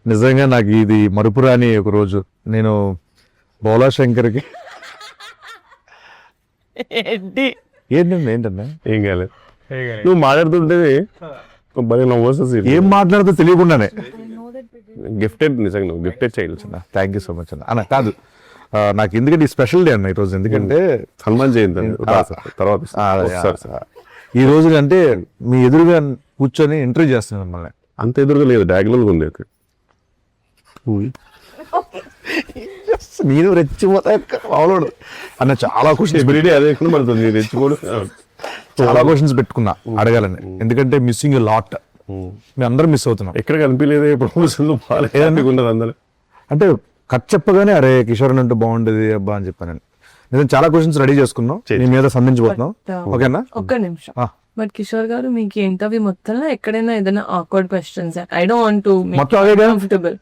నిజంగా నాకు ఇది మరుపురాని ఒక రోజు. నేను బోలా శంకర్కి ఏంటి ఏంటన్నా ఏం కాలేదు. నువ్వు మాట్లాడుతుంటే భలే నవ్వు వస్తుంది. ఏం మాట్లాడుతూ తెలియకుండానే గిఫ్టెడ్, నిజంగా నువ్వు గిఫ్టెడ్ చేయొచ్చు. థ్యాంక్ యూ సో మచ్ అన్న కాదు నాకు ఎందుకంటే ఈ స్పెషల్ డే అన్న ఈరోజు. ఎందుకంటే హనుమాన్ జయంతి తర్వాత ఈ రోజు అంటే మీ ఎదురుగా కూర్చొని ఇంటర్వ్యూ చేస్తున్నాను మిమ్మల్ని. అంత ఎదురుగా లేదు, డయాగ్నల్ ఉంది. నేను రెచ్చిపోతా మామూలు అన్న. చాలా క్వశ్చన్స్ అదే పడుతుంది, రెచ్చిపోడు. చాలా క్వశ్చన్స్ పెట్టుకున్నా అడగాలని, ఎందుకంటే మిస్సింగ్ లాట్. మేము అందరం మిస్ అవుతున్నాం. ఎక్కడ కనిపించలేదు ప్రమోషన్లు ఉండదు అందరూ. అంటే కట్ చెప్పగానే అరే కిషోర్ అంటే బాగుండేది అబ్బా అని చెప్పాను. నేను చాలా క్వశ్చన్స్ రెడీ చేసుకున్నాం, నీ మీద సంధించబోతున్నాం. ఓకేనా? ఒక్క నిమిషం. బట్ కిషోర్ గారు మీకు ఇంటర్వ్యూ మొత్తంలో ఎక్కడైనా ఏదైనా awkward questions, I don't want to మొత్తం అదే కంఫర్టబుల్,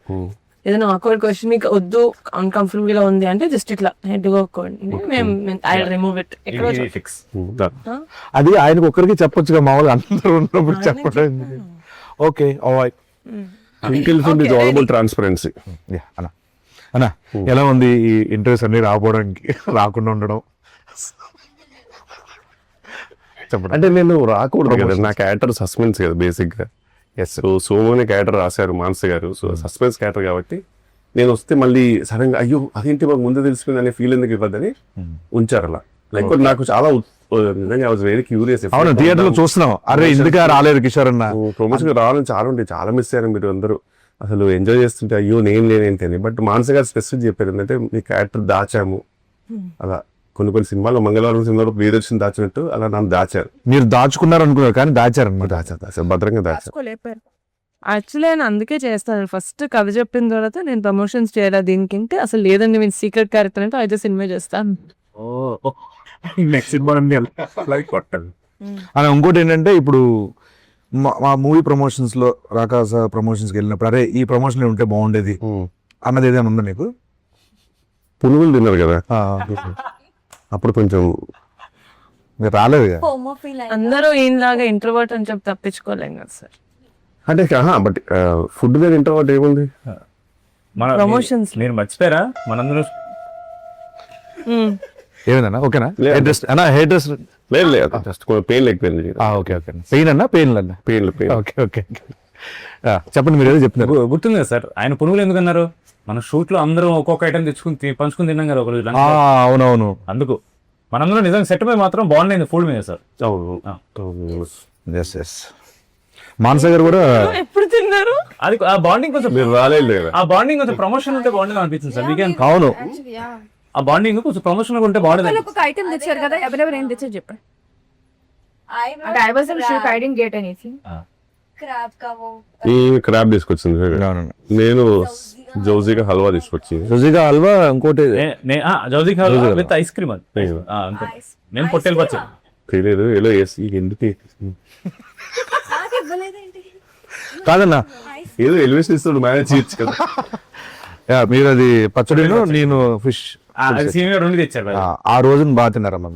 ఏదైనా ఆక్వర్డ్ క్వశ్చన్ మీకు వద్దు అన్కంఫర్టబుల్ గా ఉంది అంటే జస్ట్ ఇట్లా హెడ్ గా మేము ఐ రిమూవ్ ఇట్. అది ఆయనకు ఒక్కరికి చెప్పొచ్చుగా, మామూలుగా అందరూ ఉన్నప్పుడు చెప్పడం. Okay transparency. అన్న అన్న ఎలా ఉంది ఈ ఇంటర్వ్యూస్ అన్ని రాకపోవడానికి, రాకుండా ఉండడం? చెప్పండి. అంటే నేను రాకూడదు కదా, నా క్యారెక్టర్ సస్పెన్స్ కదా బేసిక్ గా. సోమోని క్యారెక్టర్ రాశారు మానస గారు, సో సస్పెన్స్ క్యారెక్టర్ కాబట్టి నేను వస్తే మళ్ళీ సడన్ గా అయ్యో అదేంటి మాకు ముందే తెలిసిపోయింది అనే ఫీల్ ఎందుకు ఇవ్వద్దని ఉంచారు అలా. లైక్ నాకు చాలా నిజంగా ఐ వాజ్ వెరీ క్యూరియస్. అవును, థియేటర్ లో చూస్తున్నాం, అరే ఎందుకు రాలేరు కిషోర్ అన్న. ప్రమోషన్ రావాలని చాలా ఉంటాయి, చాలా మిస్ అయ్యారు మీరు అందరూ. అసలు ఎంజాయ్ చేస్తుంటే అయ్యో నేను లేనేంటి అని. బట్ మానస గారు స్పెసిఫిక్ చెప్పారు ఏంటంటే మీ క్యారెక్టర్ దాచాము అలా. కొన్ని సినిమాల్లో మంగళవారం సినిమాలో ప్రియదర్శన్ దాచినట్టు అలా నన్ను దాచారు. మీరు దాచుకున్నారు అనుకున్నారు కానీ దాచారు దాచారు భద్రంగా దాచారు. యాక్చువల్లీ ఆయన అందుకే చేస్తాను. ఫస్ట్ కథ చెప్పిన తర్వాత నేను ప్రమోషన్స్ చేయాలి దీనికి, అసలు లేదండి నేను సీక్రెట్ క్యారెక్టర్ అంటే అయితే సినిమా చేస్తాను. నెక్స్ట్ సినిమా అని ఇంకోటి ఏంటంటే ఇప్పుడు మా మూవీ ప్రమోషన్స్ లో రాకాస ప్రమోషన్స్కి వెళ్ళినప్పుడు అరే ఈ ప్రమోషన్ ఉంటే బాగుండేది అన్నది ఏదైనా ఉందా నీకు? పునుగులు తిన్నారు కదా అప్పుడు కొంచెం మీరు రాలేదు కదా. అందరూ ఈయనలాగా ఇంట్రోవర్ట్ అని చెప్పి తప్పించుకోలేం కదా సార్. అంటే బట్ ఫుడ్ మీద ఇంట్రోవర్ట్ ఏముంది ప్రమోషన్స్ నేను మర్చిపోయారా మనందరూ ఏమైందన్నా? ఓకేనా? హెయిర్ డ్రెస్ లేదు జస్ట్ పెయిన్ లేకపోయింది. Okay okay. పెయిన్ అన్నా పెయిన్ అన్నా పెయిన్. ఓకే ఓకే చెప్పండి, మీరు ఏదో చెప్తున్నారు. గుర్తుంది కదా సార్ ఆయన పునుగులు ఎందుకు అన్నారు? మన షూట్ లో అందరూ ఒక్కొక్క ఐటమ్ తెచ్చుకుని పంచుకుని తిన్నాం కదా ఒక రోజు. అవునవును, అందుకు మనందరూ నిజంగా సెట్ పై మాత్రం బాగుండేది ఫుడ్ మీద సార్. మానస గారు కూడా ఎప్పుడు తిన్నారు? అది ఆ బాండింగ్ కొంచెం మీరు రాలేదు కదా, ఆ బాండింగ్ కొంచెం ప్రమోషన్ ఉంటే బాగుండేది అనిపించింది సార్ వీకెండ్. అవును, ఆ బాండింగ్ కొంచెం ప్రమోషన్ ఉంటే బాగుండేది. ఒక ఐటమ్ తెచ్చారు కదా, ఎవరెవరు ఏం తెచ్చారు చెప్పండి. అంటే I wasn't sure, I didn't get anything. ఈ క్రాబ్ తీసుకొచ్చింది, నేను జౌజీగా హల్వా తీసుకొచ్చి. రుచిగా హల్వా, ఇంకోటి జౌజీ విత్ ఐస్ క్రీమ్. అది నేను పొట్టేలు పచ్చడి తెలియదు ఎలా వేసి ఎందుకు కాదన్నా, ఏదో ఎలివేషన్ ఇస్తాడు మేనేజ్ చేయొచ్చు కదా. మీరు అది పచ్చడిలో నేను ఫిష్ రెండు తెచ్చారు. ఆ రోజున బాగా తిన్నారమ్మా,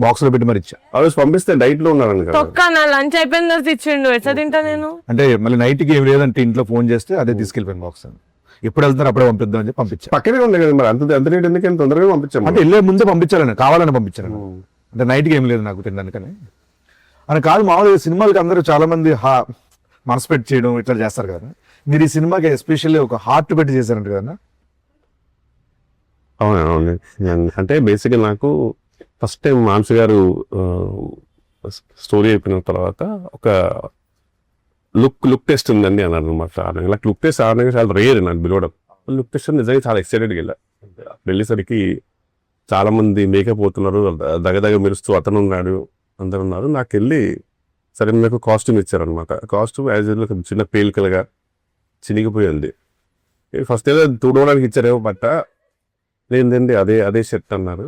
బాక్స్ లో పెట్టి మరి ఇచ్చా. ఆ రోజు పంపిస్తే డైట్ లో ఉన్నాను కదా. తొక్క నా లంచ్ అయిపోయిన తర్వాత ఇచ్చిండు, ఎట్లా తింటా నేను? అంటే మళ్ళీ నైట్ కి ఏం లేదంటే ఇంట్లో ఫోన్ చేస్తే అదే తీసుకెళ్ళిపోయాను బాక్స్. ఎప్పుడు వెళ్తున్నారు అప్పుడే పంపిద్దాం అని పంపించా. పక్కనే ఉంది కదా మరి, అంత రేట్ ఎందుకంటే తొందరగా పంపించాము. అంటే వెళ్ళే ముందే పంపించాలని, కావాలని పంపించాను. అంటే నైట్కి ఏం లేదు నాకు తినడానికని అని కాదు. మామూలుగా సినిమాలకి అందరూ చాలా మంది మనసు పెట్టి చేయడం ఇట్లా చేస్తారు కదా, మీరు ఈ సినిమాకి ఎస్పెషల్లీ ఒక హార్ట్ పెట్టి చేశారంట కదా? అవును. అంటే బేసిక్గా నాకు ఫస్ట్ టైం మానస గారు స్టోరీ అయిపోయిన తర్వాత ఒక లుక్ టెస్ట్ ఉందండి అన్నారు అనమాట. నాకు లుక్ టెస్ట్ ఆడడానికి చాలా రేర్ నాకు పిలవడం. లుక్ టెస్ట్ నిజంగా చాలా ఎక్సైటెడ్గా వెళ్ళా. వెళ్ళేసరికి చాలా మంది మేకప్ పోతున్నారు, దగదగ మెరుస్తూ అతను ఉన్నాడు, అందరు ఉన్నారు. నాకు వెళ్ళి సరే నాకు కాస్ట్యూమ్ ఇచ్చారనమాట. కాస్ట్యూమ్ యాజ్ యూజువల్ చిన్న పేలికలుగా చినిగిపోయింది. ఫస్ట్ ఏదో తుడవడానికి ఇచ్చారేమో బట్ట, లేదండి అదే షర్ట్ అన్నారు.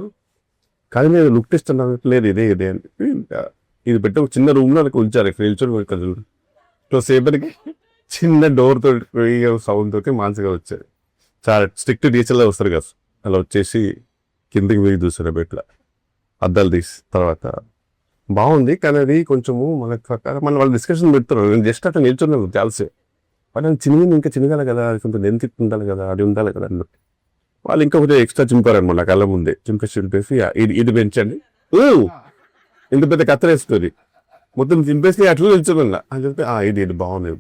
కానీ నేను లుక్ టెస్ట్ అన్నారు, లేదు ఇదే అని ఇది పెట్టి ఒక చిన్న రూమ్ లో ఉంచారు. నిల్చొని సేపటికి చిన్న డోర్ తోటి సౌండ్ తోటి మానసిగా వచ్చారు. చాలా స్ట్రిక్ట్ టీచర్లా వస్తారు కదా, అలా వచ్చేసి కిందకి వెయ్యి చూసారు బెట్ల అద్దాలు తీసి. తర్వాత బాగుంది కానీ అది కొంచెము మన వాళ్ళు డిస్కషన్ పెడతారు. నేను జస్ట్ అట్లా నిల్చున్నాను చాలాసేపు. వాళ్ళు చిన్నగా ఇంకా చిన్నగా కదా, కొంత లెంత్ ఉండాలి కదా, అది ఉండాలి కదా అన్నట్టు. వాళ్ళు ఇంకా కొంచెం ఎక్స్ట్రా చింపారనమాట కళ్ళ ముందే, చింపేసి ఇది పెంచండి, ఇంత పెద్ద కత్తరేస్తుంది, మొత్తం చింపేసి అట్లా నిల్చోమన్నా అని చెప్పి ఇది బాగుంది.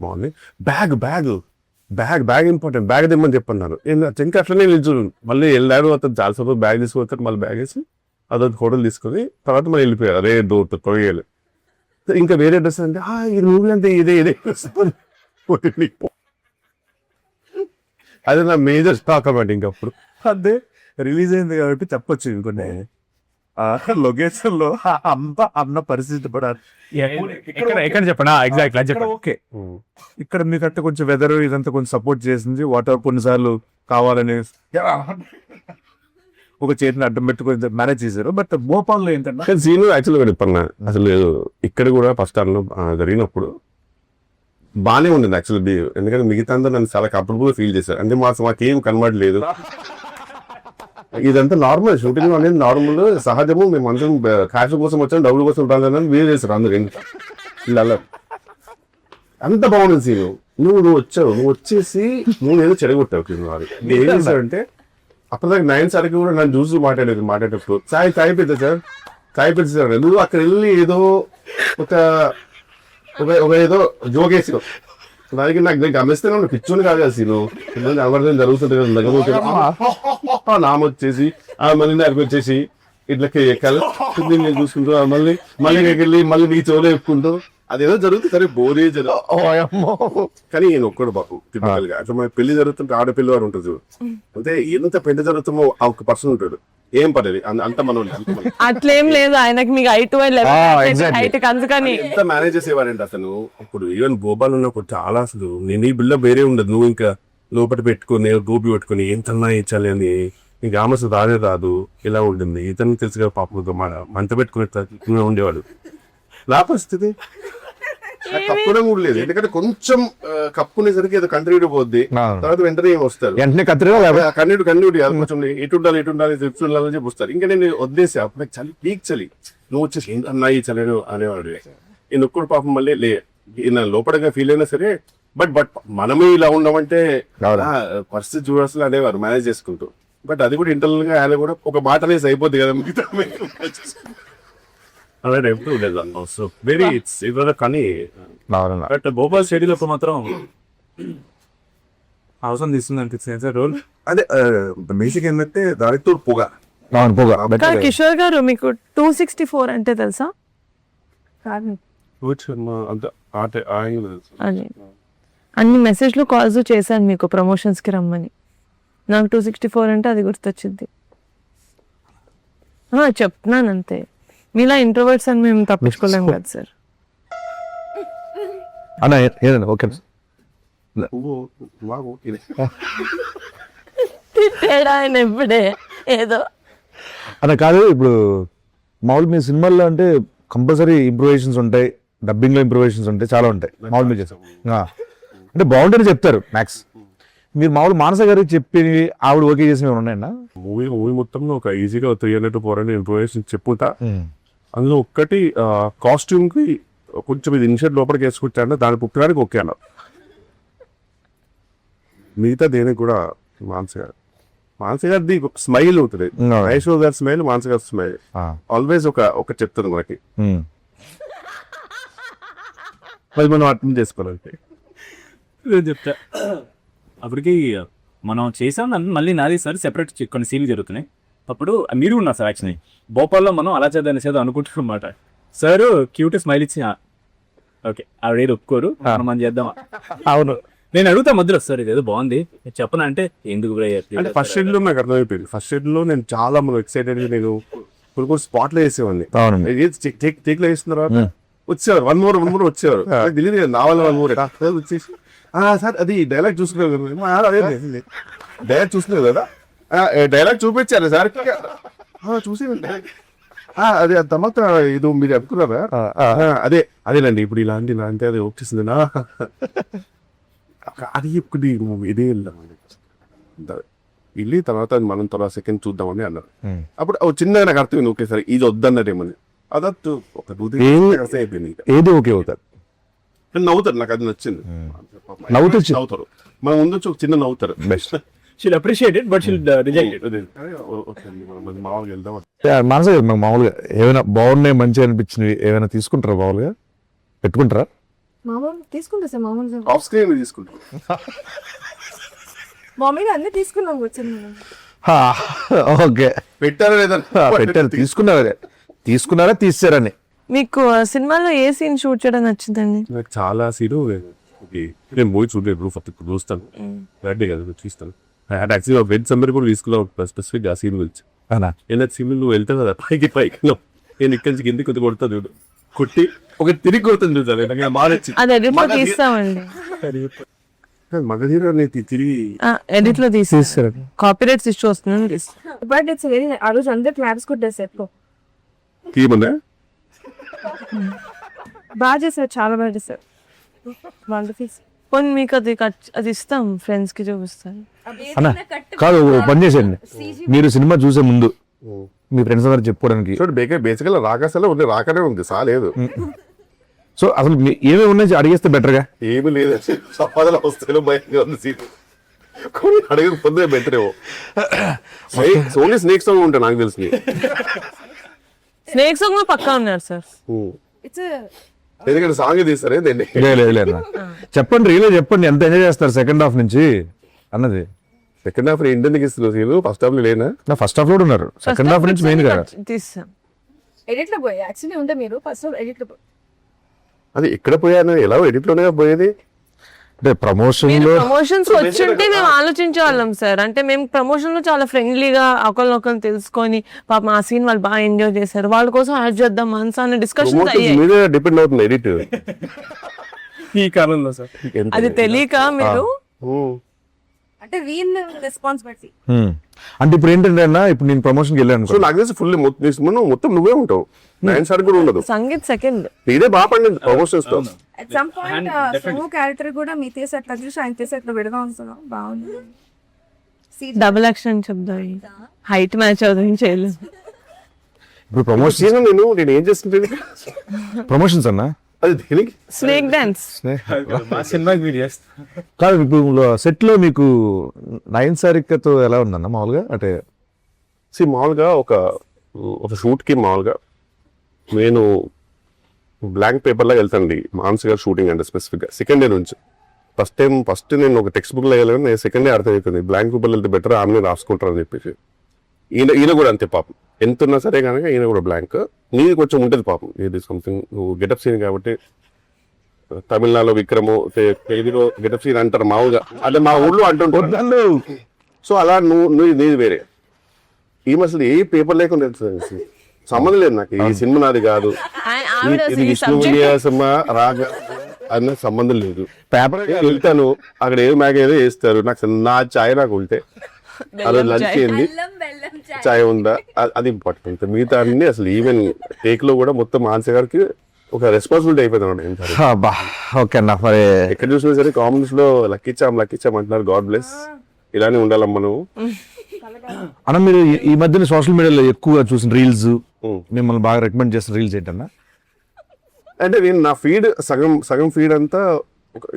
బ్యాగ్ ఇంపార్టెంట్, బ్యాగ్ తెమ్మని చెప్పన్నారు. ఇంకా అట్లనే నిల్చోను. మళ్ళీ వెళ్ళాడు, అతను చాలాసేపు బ్యాగ్ తీసుకుపోతాడు, మళ్ళీ బ్యాగ్ వేసి అదొక హోటల్ తీసుకొని తర్వాత మళ్ళీ వెళ్ళిపోయారు. అరే డోర్ కొయ్యాలి. ఇంకా వేరే డ్రెస్ అంటే ఈ మూవీ అంటే ఇదే అదే నా మేజర్ స్టాక్ అన్నమాట. ఇంకప్పుడు అదే రిలీజ్ అయింది కాబట్టి చెప్పొచ్చు ఇంకొన్ని లొకేషన్ లో అన్న పరిస్థితి పడాలి. ఎక్కడ చెప్పండి ఎగ్జాక్ట్లీ అది చెప్పండి. ఓకే, ఇక్కడ మీకంటే కొంచెం వెదర్ ఇదంతా కొంచెం సపోర్ట్ చేసింది. వాటర్ కొన్నిసార్లు కావాలని ఒక చేతిని అడ్డం పెట్టుకొని మేనేజ్ చేశారు. బట్ భోపాల్లో ఏంటంటే సీన్ యాక్చువల్గా చెప్పన్నా, అసలు ఇక్కడ కూడా ఫస్ట్ టైంలో జరిగినప్పుడు బాగానే ఉండింది యాక్చువల్లీ. ఎందుకంటే మిగతా అందరూ నన్ను చాలా కంఫర్టబుల్ ఫీల్ చేశారు. అంటే మాకేం కన్వర్ట్ లేదు, ఇదంతా నార్మల్, షూటింగ్ అనేది నార్మల్ సహజము, మేము అందరం క్యాష్ కోసం వచ్చాం, డబ్బుల కోసం రాదని వేరే చేశారు అందరు. ఇలా అంత బాగుంది సీను. నువ్వు వచ్చేసి నువ్వు ఏదో చెడగొట్టావు. ఏం చేశాడంటే అప్పటిదాకా 9 సార్కి కూడా నన్ను చూసి మాట్లాడేటప్పుడు చాయ్ పెద్ద సార్ నువ్వు అక్కడ వెళ్ళి ఏదో ఒక ఏదో జోగేసావు. దానికి నాకు గమనిస్తే నువ్వు పిచ్చోని కాదు కదా సీను, ఎవరిదైనా జరుగుతుంది కదా, నామొచ్చేసి మళ్ళీ నాకు వచ్చేసి ఇట్లకి ఎక్కాలి నేను చూసుకుంటూ మళ్ళీ వెళ్ళి మళ్ళీ నీ చెవులో చెప్పుకుంటూ అదేదో జరుగుతుంది. సరే బోరే జరుగుతుంది కానీ ఈయన ఒక్కడు బాబు తిప్పగా. అట్లా మన పెళ్లి జరుగుతుంటే ఆడపిల్ల వారు ఉంటుంది, అంటే ఎంత పెళ్లి జరుగుతుందో ఆ ఒక పర్సన్ ఉంటాడు, ఏం పడేది అంత మనం అట్లేం లేదు ఆయనకి, మీకు హైట్ అందుకని ఎంత మేనేజ్ చేసేవారంటే అతను. ఇప్పుడు ఈవెన్ భోపాల్ ఉన్నప్పుడు చాలా అసలు నేను ఈ బిల్డప్ వేరే ఉండదు. నువ్వు ఇంకా లోపల పెట్టుకుని గోపి పెట్టుకుని ఏంతన్నా ఇచ్చాలి అని నీకు ఆమె రాదు, ఇలా ఉంటుంది. ఇతను తెలుసుగా పాప మంట పెట్టుకునే ఉండేవాడు. నా పరిస్థితి కప్పునే కూడా లేదు, ఎందుకంటే కొంచెం కప్పునేసరికి ఏదో కంటిన్యూ పోద్ది, తర్వాత వెంటనే వస్తారు కన్నీడు కొంచెం ఎటు ఉండాలి తిప్పు ఉండాలని చెప్పి వస్తారు. ఇంకా నేను వదిలేసి అప్పుడు చలి పీక్ చలి, నువ్వు వచ్చేసి అన్నాయి చలి అనేవాడు. నేను ఒక్కడు పాపం మళ్ళీ లోపడగా ఫీల్ అయినా సరే బట్ మనమే ఇలా ఉండమంటే పరిస్థితి చూడాల్సిన అనేవారు మేనేజ్ చేసుకుంటూ. బట్ అది కూడా ఇంటర్నల్ గా ఆయన కూడా ఒక మాట అనేసి అయిపోద్ది కదా మిగతా అలా ఎప్పుడు ఉండేది. సో వెరీ ఇట్స్ కానీ బట్ భోపాల్ స్టేడియంలో మాత్రం అవసరం తీసుకుంది అనిపిస్తుంది సార్ రోల్. అదే బేసిక్ ఏంటంటే దానితో పొగ. కిషోర్ గారు మీకు 264 అంటే తెలుసా? అదే అన్ని మెసేజ్లు కాల్స్ చేశాను మీకు ప్రమోషన్స్ కి రమ్మని. నాకు 264 అంటే అది గుర్తొచ్చింది. చెప్తున్నాను అంతే, మీలా ఇంట్రోవర్ట్స్ అని మేము తప్పించుకోలేం కదా సార్. అన్న ఏదన్నా ఓకే తిట్టాడా ఆయన ఎప్పుడే ఏదో అన్న కాదు. ఇప్పుడు మామూలు మీ సినిమాల్లో అంటే కంపల్సరీ ఇంప్రూవేషన్స్ ఉంటాయి, డబ్బింగ్ లో ఇంప్రూవేషన్స్ ఉంటాయి, చాలా ఉంటాయి మామూలు మీరు చేస్తాం అంటే బాగుంటేనే చెప్తారు మ్యాక్స్. మీరు మామూలు మానస గారికి చెప్పి ఆవిడ ఓకే చేసినవి ఉన్నాయన్నా? మూవీ మొత్తంలో ఒక ఈజీగా 300 to 400 ఇంప్రూవేషన్ చెప్పుతా. అందులో ఒక్కటి కాస్ట్యూమ్ కి కొంచెం ఇది ఇన్షర్ట్ లోపలికి వేసుకుంటాను, దాని పుట్టడానికి ఓకే అన్నారు. మిగతా దేనికి కూడా మానస గారిది స్మైల్ ఉంటుంది, ఐశ్వర్య గారి స్మైల్, మానస గారి స్మైల్ ఆల్వేస్ ఒక చెప్తుంది మనకి. అది మనం అర్థం చేసుకోవాలంటే నేను చెప్తా. అప్పటికి మనం చేసాం మళ్ళీ నాది సార్ సెపరేట్ కొన్ని సీన్లు జరుగుతున్నాయి. అప్పుడు మీరు ఉన్నారు సార్. యాక్చువల్లీ భోపాల్లో మనం అలా చేద్దాం అనుకుంటున్నాం అన్నమాట. సార్ క్యూట్ స్మైల్ ఇచ్చి ఓకే ఆవిడ ఒప్పుకోరు, మనం చేద్దాం. అవును, నేను అడుగుతా మధ్యలో సార్ ఇదేదో బాగుంది చెప్పనా అంటే ఎందుకు అంటే ఫస్ట్ షెడ్ లో నాకు అర్థమైపోయింది. ఫస్ట్ షెడ్ లో నేను చాలా ఎక్సైటెడ్, నేను కొన్ని స్పాట్ లో వేసేవాడిని. టేక్ లో వేసిన తర్వాత వచ్చేవారు వన్ మోర్ వచ్చేవారు. తెలియదు నా వల్ల 1 more వచ్చేసి సార్ అది డైలాగ్ చూసుకున్నారు డైలాగ్ చూసుకున్నారు కదా, డైలాగ్ చూపించారు సార్ చూసి అదే తర్వాత ఇది మీరు అనుకున్నారా? అదేనండి ఇప్పుడు ఇలాంటి అది వచ్చేసింది నా అది ఇప్పుడు ఇదే వెళ్ళి తర్వాత మనం తర్వాత సెకండ్ చూద్దామని అన్నారు. అప్పుడు చిన్నగా నాకు అర్థమైంది, ఓకే సార్ ఇది వద్దన్నదేమని. అదట్టు ఒక అయిపోయింది. ఏది ఓకే అవుతారు కానీ నవ్వుతారు, నాకు అది నచ్చింది. నవ్వుతారు, మన ముందు వచ్చి ఒక చిన్న నవ్వుతారు. Best. She'll appreciate it but she'll reject it. మామూలుగా వెళ్దాం. మనసే కదా మామూలుగా ఏమైనా బాగున్నాయి మంచిగా అనిపించినవి ఏమైనా తీసుకుంటారా, మామూలుగా పెట్టుకుంటారా? మామూలు తీసుకుంటా సార్, మామూలుగా ఆఫ్ స్క్రీన్ తీసుకుంటాం. మామూలుగా అన్ని తీసుకున్నాం కూర్చొని. ఓకే, పెట్టారా లేదా? పెట్టారు, తీసుకున్నారా తీసారని. మీకు సినిమాలో ఏ సీన్ షూట్ చేయడం నచ్చిందండి? నాకు చాలా సీను నేను మూవీ చూడలేదు, ఫస్ట్ ఇప్పుడు చూస్తాను. రెడ్డి కదా చూస్తాను. యాక్చువల్గా వెజ్ సమ్మర్ కూడా తీసుకున్నావు స్పెసిఫిక్ ఆ సీన్ గురించి. అవునా? ఏదైనా సీన్ నువ్వు వెళ్తావు కదా పైకి నేను ఇక్కడి నుంచి కిందికి కొద్ది కొడతా చూడు, కొట్టి ఒక తిరిగి కొడుతుంది చూసాను. నాకు మారచ్చి అది ఎడిట్ లో తీస్తామండి. మగధీర తిరిగి ఎడిట్ లో తీసేస్తారు, కాపీరైట్స్ ఇష్యూ వస్తుందని తీస్తాం. బట్ ఇట్స్ వెరీ, ఆ రోజు అందరు క్లాప్స్ కొట్టారు సెట్ లో. తీయమన్నా బాగా చేశారు, చాలా బాగా చేశారు. వండర్ఫుల్. పోనీ మీకు అది ఇస్తాం, ఫ్రెండ్స్ కి చూపిస్తాను. అన్నా కాదు, ఓ పని చేసేయండి, మీరు సినిమా చూసే ముందు మీ ఫ్రెండ్స్ అందరు చెప్పుకోవడానికి. చూడు బేసికల్ రాకాసలో ఉంది, రాకనే ఉంది, సాలేదు. సో అసలు ఏమేమి ఉన్నాయి అడిగేస్తే బెటర్గా. ఏమి లేదు, సంపాదన వస్తే భయంగా ఉంది సీన్. కొన్ని అడగక పొద్దునే బెటరేమో. ఓన్లీ స్నేక్ సాంగ్ ఉంటాయి నాకు తెలిసి. స్నేక్స్ కూడా పక్కా ఉన్నారు సార్. ఇట్స్ ఎందుకంటే సాంగ్ తీస్తారు ఏంటండి. లేదు చెప్పండి, రీలే చెప్పండి, ఎంత ఎంజాయ్ చేస్తారు సెకండ్ హాఫ్ నుంచి అన్నది. సెకండ్ హాఫ్ ఇండియన్ ఇస్తున్నారు సీన్, ఫస్ట్ హాఫ్ లో లేనా? నా ఫస్ట్ హాఫ్ లో ఉన్నారు, సెకండ్ హాఫ్ నుంచి మెయిన్ కదా తీస్తాం. ఎడిట్ లో పోయి యాక్చువల్లీ ఉంటే మీరు ఫస్ట్ ఎడిట్ లో పోయి. అది ఎక్కడ పోయాను, ఎలా ఎడిట్ లోనే పోయేది. అంటే ప్రమోషన్ లో ప్రమోషన్స్ వచ్చుంటే మేము ఆలోచించే వాళ్ళం సార్. అంటే మేము ప్రమోషన్ లో చాలా ఫ్రెండ్లీగా ఒకరినొకరు తెలుసుకొని పాప ఆ సీన్ వాళ్ళు బాగా ఎంజాయ్ చేశారు, వాళ్ళ కోసం యాడ్ చేద్దాం మనసు అనే డిస్కషన్స్ అయ్యాయి. మీదే డిపెండ్ అవుతుంది ఎడిట్. ఈ కాలంలో సార్ అది తెలియక మీరు అంటే వీన్ రెస్పాన్సిబిలిటీ. అంటే ఇప్పుడు ఏంటంటే అన్న, ఇప్పుడు నేను ప్రమోషన్కి వెళ్ళాను సో నాకు తెలిసి ఫుల్ మొత్తం నువ్వే ఉంటావు, నైన్ సార్ కూడా ఉండదు. సంగీత్ సెకండ్ ఇదే బాగా పండింది ప్రమోషన్స్ తో. At some point Somu character కూడా మీ తీసి అట్లా చూసి ఆయన తీసి అట్లా విడగా ఉంటున్నాం, బాగుంది. డబుల్ యాక్షన్ చెప్దాం, హైట్ మ్యాచ్ అవుతుంది చేయలేదు. ఇప్పుడు ప్రమోషన్ సీజన్ నేను ఏం చేస్తుంటే ప్రమోషన్స్ అన్న, అది దేనికి స్నేక్ డాన్స్ మా సినిమాకి వీడియో చేస్తాం. కాదు ఇప్పుడు సెట్ లో మీకు నయన్ సారికతో ఎలా ఉందన్న మామూలుగా? అంటే మామూలుగా ఒక షూట్ కి మామూలుగా నేను బ్లాంక్ పేపర్ లాగా వెళ్తానండి. మానస్ గారు షూటింగ్ అంటే స్పెసిఫిక్ గా సెకండ్ డే నుంచి ఫస్ట్ నేను ఒక టెక్స్ట్ బుక్ లో వెళ్ళాను, నేను సెకండ్ డే అర్థమవుతుంది బ్లాంక్ పేపర్ వెళ్తే బెటర్, ఆమె రాసుకుంటారు అని చెప్పేసి. ఈయన కూడా అంతే పాపం, ఎంత ఉన్నా సరే కనుక ఈయన కూడా బ్లాంక్. నీది కొంచెం ఉంటుంది పాపం, ఇది సంథింగ్ నువ్వు గెటప్ సీన్ కాబట్టి. తమిళనాడులో విక్రము, తెలుగులో గెటప్ సీన్ అంటారు మామూలుగా, అంటే మా ఊళ్ళో అంటుంటారు. సో అలా నువ్వు నీది వేరే. ఈమె అసలు ఏ పేపర్ లేకుండా వెళ్తుంది, సంబంధం లేదు నాకు, ఈ సినిమా నాది కాదు, ఇది విష్ణు సినిమా రాగా అన్న సంబంధం లేదు. పేపర్ వెళ్తాను అక్కడ ఏదో మ్యాగ్ ఏదో వేస్తారు, నాకు నా ఛాయ్ నాకు ఉంటే అలా లంచ్ ఏంది ఛాయ్ ఉందా అది ఇంపార్టెంట్. మిగతా అన్ని అసలు ఈవెన్ టేక్ లో కూడా మొత్తం మానస గారికి ఒక రెస్పాన్సిబిలిటీ అయిపోయింది. ఓకే అన్న, మరి ఎక్కడ చూసినా సరే కామెంట్స్ లో లక్కిచ్చాం అంటున్నారు. గాడ్ బ్లెస్, ఇలానే ఉండాలమ్మా నువ్వు. అన్న మీరు ఈ మధ్యన సోషల్ మీడియాలో ఎక్కువగా చూసిన రీల్స్, మిమ్మల్ని బాగా రికమెండ్ చేసిన రీల్స్ ఏంటన్నా? అంటే నేను నా ఫీడ్ సగం ఫీడ్ అంతా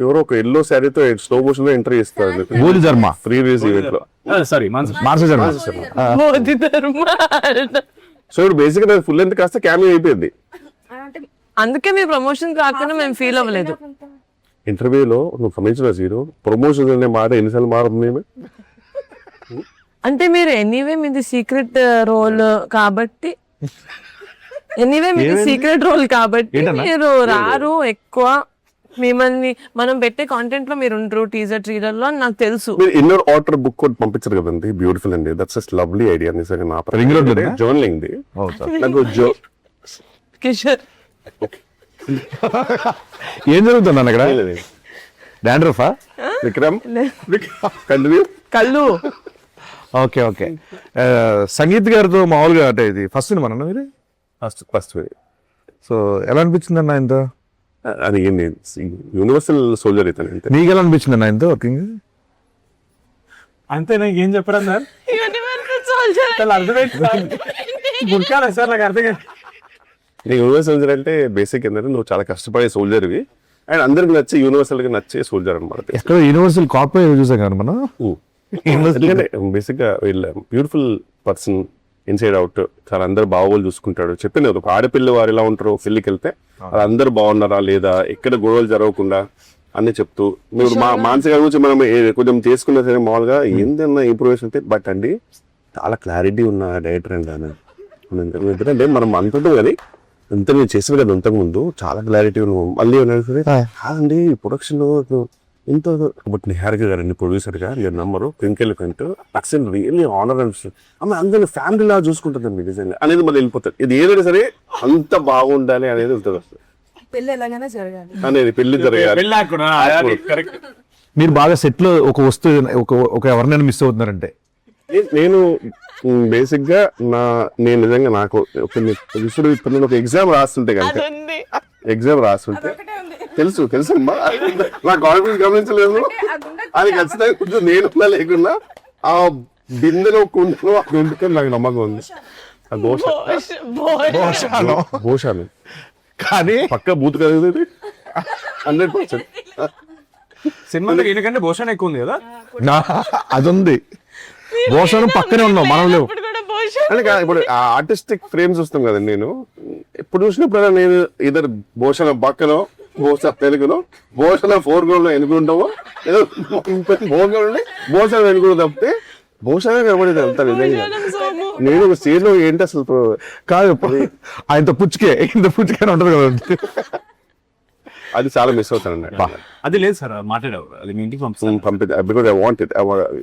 ఎవరో ఒక ఎల్లో శారీతో స్లో మోషన్ లో ఎంటర్ చేస్తారు బోధి ధర్మ ఫ్రీ రిలీజ్ ఈవెంట్ లో. సారీ మానస శర్మ. మోదీ ధర్మ. సో ఇప్పుడు బేసిక్ గా ఫుల్ లెంత్ కాస్త క్యామియో అయిపోయింది. అందుకే మీ ప్రమోషన్ కాకుండా మేము ఫీల్ అవ్వలేదు. ఇంటర్వ్యూలో నువ్వు గమనించిన జీరో ప్రమోషన్ అనే మాట ఎన్నిసార్లు మారుతుంది. అంటే మీరు ఎనీవే మీది సీక్రెట్ రోల్ కాబట్టి మీరు రారు ఎక్కువ, మిమ్మల్ని మనం పెట్టే కాంటెంట్ లో మీరు ఉండరు టీజర్ ట్రీలర్ లో, నాకు తెలుసు. మీరు ఇన్నర్ ఆర్డర్ బుక్ కూడా పంపించారు కదండి, బ్యూటిఫుల్ అండి, దట్స్ జస్ట్ లవ్లీ ఐడియా. నిజంగా నా రింగ్ రోడ్ జర్నలింగ్ ది నాకు కిషోర్ ఏం జరుగుతుంది అన్న ఇక్కడ? డాండ్రఫా? విక్రమ్ కంటిన్యూ. కళ్ళు. Okay okay. సంగీత్ గారితో మామూలుగా అంటే ఇది ఫస్ట్ సినిమా అన్న మీరు? ఫస్ట్ సో ఎలా అనిపించింది అన్న ఇంత? అది ఏంటి యూనివర్సల్ సోల్జర్ అయితే నీకు ఎలా అనిపించింది అన్న ఇంత వర్కింగ్? అంతే, నాకు ఏం చెప్పడం సార్, అర్థమైంది సార్, నాకు అర్థం కాదు. యూనివర్సల్ సోల్జర్ అంటే బేసిక్ ఏంటంటే నువ్వు చాలా కష్టపడే సోల్జర్వి, అండ్ అందరికి నచ్చే యూనివర్సల్ గా నచ్చే సోల్జర్ అనమాట. ఎక్కడ యూనివర్సల్ కాపీ చూసాం కదా మనం. ఎందుకంటే బేసిక్ గా వీళ్ళ బ్యూటిఫుల్ పర్సన్ ఇన్సైడ్ అవుట్, చాలా అందరు బాగోలు చూసుకుంటాడు. చెప్పింది ఒక ఆడపిల్ల వారు ఎలా ఉంటారో పెళ్లికి వెళ్తే వాళ్ళందరూ బాగున్నారా లేదా, ఎక్కడ గొడవలు జరగకుండా అన్ని చెప్తూ, మీరు మానసిక గురించి మనం కొంచెం చేసుకున్నా సరే మామూలుగా ఏందన్నా ఇంప్రూవేషన్ అయితే, బట్ అండి చాలా క్లారిటీ ఉన్న డైరెక్టర్ అండి ఆయన. ఎందుకంటే మనం అనుకుంటాం కదా ఎంత నేను చేసాను కదా ఇంతకు ముందు, చాలా క్లారిటీ ఉన్నాం. మళ్ళీ కాదండి ప్రొడక్షన్ లో ఇంత, బట్ నిహారిక గారండి ప్రొడ్యూసర్ గా your నంబరు ట్వింకిల్ కంటూ అక్సెంట్ రియల్లీ ఆనర్ అనిపిస్తుంది. ఆమె అందరినీ ఫ్యామిలీ లా చూసుకుంటుందండి నిజంగా అనేది మళ్ళీ వెళ్ళిపోతుంది. ఇది ఏదైనా సరే అంత బాగుండాలి అనేది వెళ్తుంది అసలు పెళ్ళి ఎలాగైనా జరగాలి అనేది, పెళ్లి జరగాలి. కరెక్ట్. మీరు బాగా సెట్ లో ఒక వస్తువు ఒక ఎవరినైనా మిస్ అవుతున్నారంటే నేను బేసిక్ గా నేను నిజంగా నాకు ఇప్పుడు ఒక ఎగ్జామ్ రాస్తుంటే కనుక, ఎగ్జామ్ రాస్తుంటే తెలుసు అమ్మా, నా కాన్ఫిడెన్స్ గమనించలేదు. అది ఖచ్చితంగా కొంచెం నేను లేకున్నా ఆ బిందెలో కుండలో ఎందుకని నాకు నమ్మకం ఉంది. భోషాలు కానీ పక్క బూత్ కదా 100%. సినిమాలో ఎందుకంటే భూషణ్ ఎక్కువ ఉంది కదా. అది ఉంది, భోషణం పక్కనే ఉన్నాం మనం లేవు. అంటే ఇప్పుడు ఆర్టిస్టిక్ ఫ్రేమ్స్ వస్తాం కదండి, నేను ఇప్పుడు చూసినప్పుడు నేను ఇద్దరు భూషణ పక్కనో, భూషణ తెలుగులో, భూషణ ఫోర్గ్రౌండ్ లో ఎన్నుకుంటామో, ఏదో ఫోర్గ్రౌండ్ ఉండి భూషణ వెనుకుంటూ తప్పితే భూషణ కనబడేది అంతా నిజంగా. నేను ఒక స్టేజ్ లో ఏంటి అసలు కాదు, ఆయనతో పుచ్చుకే ఉంటది కదా, అది చాలా మిస్ అవుతానండి. అది లేదు సార్, మాట్లాడావు అది మీ ఇంటికి పంపిస్తాను. Because I want it.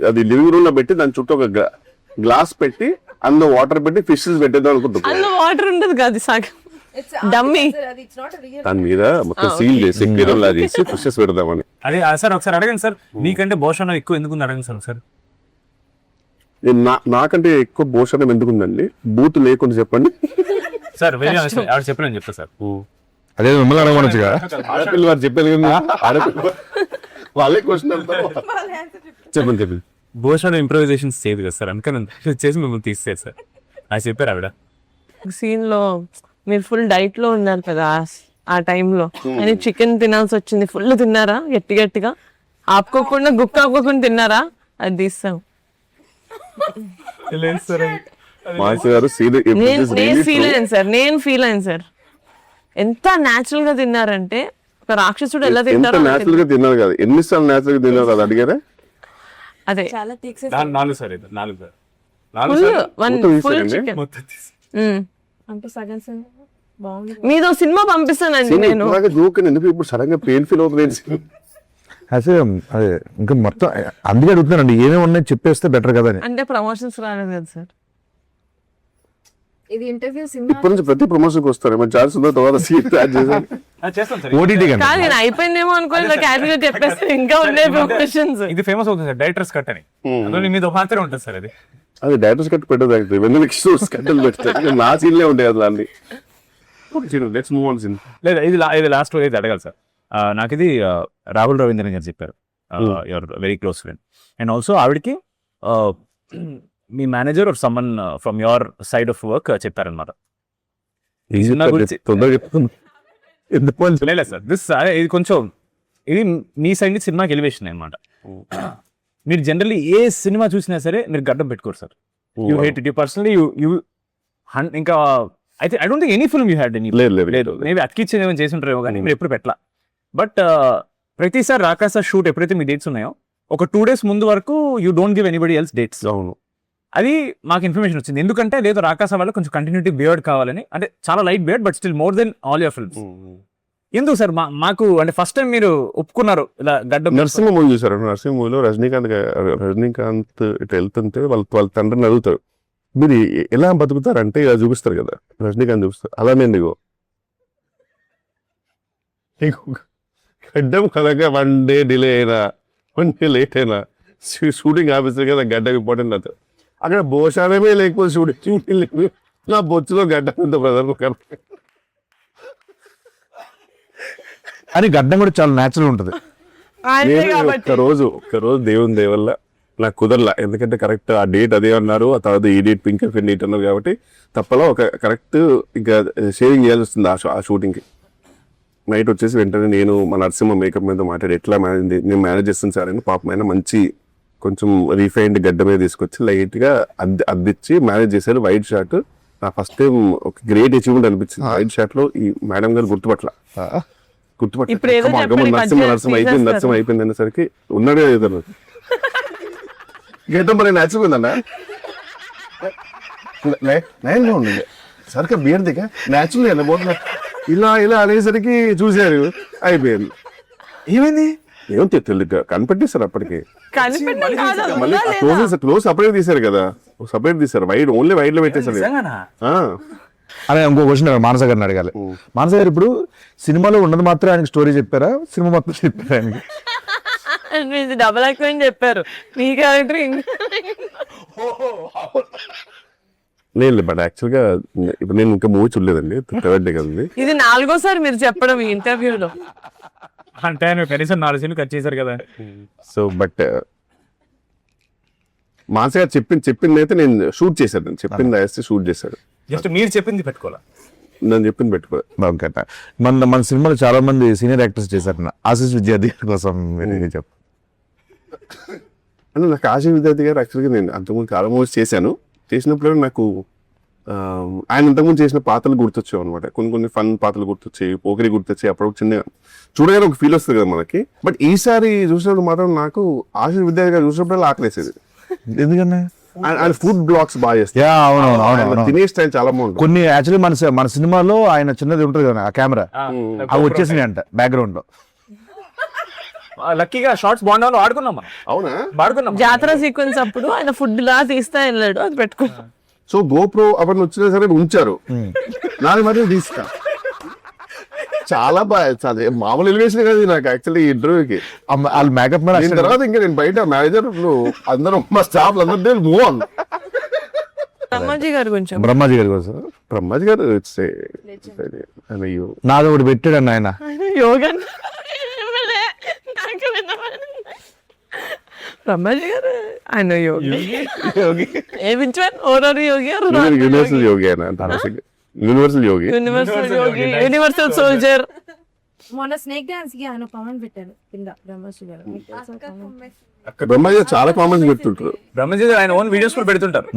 అది లివింగ్ రూమ్ లో పెట్టి దాని చుట్టూ ఒక గ్లాస్ పెట్టి అందులో వాటర్ పెట్టి ఫిషెస్ పెట్టేద్దాం అనుకుంటున్నాను. అందులో వాటర్ ఉండదు కాదు, సాగు డమ్మీ దాని మీద మొత్తం సీల్ చేసి కిరణ్లా చేసి ఫిషెస్ పెడదామని. అదే సార్ ఒకసారి అడగండి సార్, మీకంటే భూషణ్ ఎక్కువ ఎందుకు అడగండి సార్ ఒకసారి. నాకంటే ఎక్కువ భూషణం ఎందుకుందండి, బూత్ లేకుండా చెప్పండి సార్. ఆవిడ చెప్పలేని చెప్తా సార్. అదే మిమ్మల్ని అడగమనొచ్చుగా. ఆడపిల్ల వారు చెప్పారు కదా, ఆడపిల్ల వాళ్ళే క్వశ్చన్ చెప్పండి. భూషణ్ ఇంప్రూవైజేషన్స్ చేయదు కదా సార్, అందుకని చేసి మిమ్మల్ని తీసేది సార్ అది చెప్పారు ఆవిడ. సీన్ లో మీరు ఫుల్ డైట్ లో ఉన్నారు కదా ఆ టైంలో, అని చికెన్ తినాల్సి వచ్చింది. ఫుల్ తిన్నారా గట్టిగా ఆపుకోకుండా గుక్క ఆపుకోకుండా తిన్నారా? అది తీస్తాం. నేను ఫీల్ అయ్యాను సార్, ఎంత న్యాచురల్ గా తిన్నారంటే ఒక రాక్షసుడు ఎలా తింటారు. న్యాచురల్ గా తిన్నారు కదా, ఎన్నిసార్లు న్యాచురల్ గా తిన్నారు అది అడిగారా? అదే 4 సార్, 4 సార్, ఫుల్ చికెన్ అంటే సగం మీదో సినిమా పంపిస్తానండి నేను. జోక్ ఎందుకు ఇప్పుడు సడన్ గా పెయిన్ ఫీల్ అవుతుంది. అదే ఇంకా మొత్తం అందుకే అడుగుతున్నానండి, ఏమేమి ఉన్నాయి చెప్పేస్తే బెటర్ కదా అని. అంటే ప్రమోషన్స్ రాలేదు కదా సార్. ఇది ఇంటర్వ్యూ ఇప్పటి నుంచి ప్రతి ప్రమోషన్ కి వస్తారు ఛాన్స్ ఉందో తర్వాత సీట్ చేస్తాం సార్. ఓటీటీ కాదు, నేను అయిపోయిందేమో అనుకోని క్యాటరీగా చెప్పేస్తే ఇంకా ఉండే ప్రమోషన్స్. ఇది ఫేమస్ అవుతుంది సార్, డైరెక్టర్స్ కట్ అని. అందులో మీది మాత్రమే ఉంటుంది సార్. అది డైరెక్టర్స్ కట్ పెట్టదు, వెన్నెల కట్టలు పెడతారు. నా సీన్లే ఉంటాయి అసలు అన్ని. Let's move on scene. లేదా ఇది లాస్ట్ ఇది అడగాలి సార్. నాకు ఇది రాహుల్ రవీంద్రన్ గారు చెప్పారు, your very close friend. And also ఆవిడకి మీ manager or someone from your side of work చెప్పారనమాట. లేదు సార్, ఇది కొంచెం ఇది మీ సైడ్ నుంచి సినిమాకి ఎలివేషన్ అనమాట. మీరు జనరల్లీ ఏ సినిమా చూసినా సరే మీరు గడ్డం పెట్టుకోరు sir. You hate it, you personally you ఇంకా అయితే I don't think any film you had any. లేదు, మేబీ అతికిచ్చేది ఏమైనా చేసి ఉంటారేమో కానీ మీరు ఎప్పుడు పెట్టలా. బట్ ప్రతిసారి రాకాస షూట్ ఎప్పుడైతే మీ డేట్స్ ఉన్నాయో ఒక 2 days ముందు వరకు you don't give anybody else dates. అవును, అది మాకు ఇన్ఫర్మేషన్ వచ్చింది. ఎందుకంటే లేదు రాకాస వాళ్ళు కొంచెం కంటిన్యూటీ బియర్డ్ కావాలని, అంటే చాలా light beard but still more than all your films. ఎందుకు సార్ మాకు అంటే ఫస్ట్ టైం మీరు ఒప్పుకున్నారు ఇలా గడ్డ? నరసింహ మూవీ చూసారు, నరసింహ మూవీలో రజనీకాంత్ ఇట్లా వెళ్తుంటే వాళ్ళ తండ్రిని అడుగుతారు, మీరు ఎలా బతుకుతారంటే ఇలా చూపిస్తారు కదా, రజనీకాంత్ చూపిస్తారు. అలానే నీకు గడ్డం కనుక 1 day డిలే అయినా 1 day లేట్ అయినా షూటింగ్ ఆఫీసర్ కదా గడ్డం ఇంపార్టెంట్ అవుతుంది. అక్కడ భోషానమే లేకపోతే షూటింగ్ లేదు, నా బొచ్చులో గడ్డం ఉంది బ్రదర్. అని గడ్డం కూడా చాలా న్యాచురల్ ఉంటుంది. ఒక్కరోజు దేవుని దేవల్ల నాకు కుదరలా, ఎందుకంటే కరెక్ట్ ఆ డేట్ అదే అన్నారు, ఆ తర్వాత ఈ డేట్ పింక్ డేట్ అన్నారు కాబట్టి తప్పలా ఒక కరెక్ట్ ఇంకా షేవింగ్ చేయాల్సి వస్తుంది ఆ షూటింగ్కి. నైట్ వచ్చేసి వెంటనే నేను మా నరసింహ మేకప్ మీద మాట్లాడి ఎట్లా నేను మేనేజ్ చేస్తాను సార్ అని పాపం ఆయన మంచి కొంచెం రీఫైన్డ్ గడ్డ మీద తీసుకొచ్చి లైట్ గా అద్దిచ్చి మేనేజ్ చేశారు. వైట్ షార్ట్ నా ఫస్ట్ టైం ఒక గ్రేట్ అచీవ్మెంట్ అనిపించింది. వైట్ షార్ట్ లో ఈ మేడం గారు గుర్తుపట్ల ఇప్పుడు ఏదో చెప్పండి, నరసింహ అయిపోయింది అనేసరికి ఉన్నాడే ఏదో గెట్టం మరి నచ్చిపోయిందన్న నయంగా ఉండండి సరిగ్గా బియర్ దిగా న్యాచురల్ వెళ్ళబోతున్నా ఇలా అనేసరికి చూశారు అయిపోయింది. ఏమైంది ఏమో తెలియదు కనిపెట్టేశారు అప్పటికి. మళ్ళీ క్లోజ్ సపరేట్ తీశారు కదా, సపరేట్ తీశారు. వైడ్ ఓన్లీ వైడ్ లో పెట్టేశారు. అదే ఇంకో క్వశ్చన్ మానస గారిని అడగాలి. మానస గారు ఇప్పుడు సినిమాలో ఉన్నది మాత్రం ఆయనకి స్టోరీ చెప్పారా, సినిమా మొత్తం చెప్పారా ఆయనకి? డబల్ యాక్టింగ్ చెప్పారు మీ క్యారెక్టర్. లేదు బట్ యాక్చువల్ గా ఇప్పుడు నేను ఇంకా మూవీ చూడలేదండి, థర్డ్ డే కదండి. ఇది 4గోసారి మీరు చెప్పడం ఈ ఇంటర్వ్యూలో. అంటే ఆయన కనీసం 4 సీన్లు కట్ చేశారు కదా. సో బట్ మానస గారు చెప్పింది అయితే నేను షూట్ చేశాను, చెప్పింది వేస్తే షూట్ చేశాడు. జస్ట్ మీరు చెప్పింది పెట్టుకోవాలా, నేను చెప్పింది పెట్టుకో. మన సినిమాలో చాలా మంది సీనియర్ యాక్టర్స్ చేశారు. ఆశీష్ విద్యార్థి కోసం చెప్పు. అంటే నాకు ఆశీష్ విద్యార్థి గారు యాక్చువల్గా నేను అంతకుముందు చాలా మూవీస్ చేసినప్పుడు నాకు ఆయన ఇంతకుముందు చేసిన పాత్రలు గుర్తొచ్చావు అనమాట. కొన్ని ఫన్ పాత్రలు గుర్తొచ్చాయి, పోకిరి గుర్తొచ్చాయి. అప్పుడు చిన్న చూడగానే ఒక ఫీల్ వస్తుంది కదా మనకి. బట్ ఈసారి చూసినప్పుడు మాత్రం నాకు ఆశీష్ విద్యార్థి గారు చూసినప్పుడు ఆకలేసేది. ఎందుకన్నా ఆయన ఫుడ్ బ్లాగ్స్ బాగా చేస్తారు. అవును తినే స్టైల్ చాలా బాగుంటుంది. కొన్ని యాక్చువల్లీ మన సినిమాలో ఆయన చిన్నది ఉంటుంది కదా ఆ కెమెరా, అవి వచ్చేసినాయి అంట బ్యాక్గ్రౌండ్ లో. లక్కీగా షార్ట్స్ బాగుండాలో ఆడుకున్నాం మనం. అవునా ఆడుకున్నాం. జాతర సీక్వెన్స్ అప్పుడు ఆయన ఫుడ్ లా తీస్తా వెళ్ళాడు, అది పెట్టుకున్నాం. సో గోప్రో అవన్నీ వచ్చినా సరే ఉంచారు. నాది మాత్రం తీసుకా చాలా బాగా, చాలా మామూలు ఎలివేషన్ కదా నాకు యాక్చువల్లీ ఈ ఇంటర్వ్యూకి. వాళ్ళు మేకప్ తర్వాత ఇంకా నేను బయట మేనేజర్ అందరూ మా స్టాఫ్ అందరూ మూవ్ ఆన్. బ్రహ్మాజీ గారు కొంచెం బ్రహ్మాజీ గారి కోసం. బ్రహ్మాజీ గారు నాది ఒకటి పెట్టాడు ఆయన యోగా. బ్రహ్మాజీ గారు ఆయన యోగి. A which one? ఓరర్ Yogi, universal యోగి ఆయన, యూనివర్సల్ యోగి, యూనివర్సల్ సోల్జర్. మొన్న స్నేక్ డాన్స్ కి ఆయన కామెంట్ పెట్టారు కింద బ్రహ్మశ్రీ గారు. బ్రహ్మాజీ గారు చాలా కామెంట్స్ పెడుతుంటారు. బ్రహ్మజీ గారు ఆయన ఓన్ వీడియోస్ కూడా పెడుతుంటారు.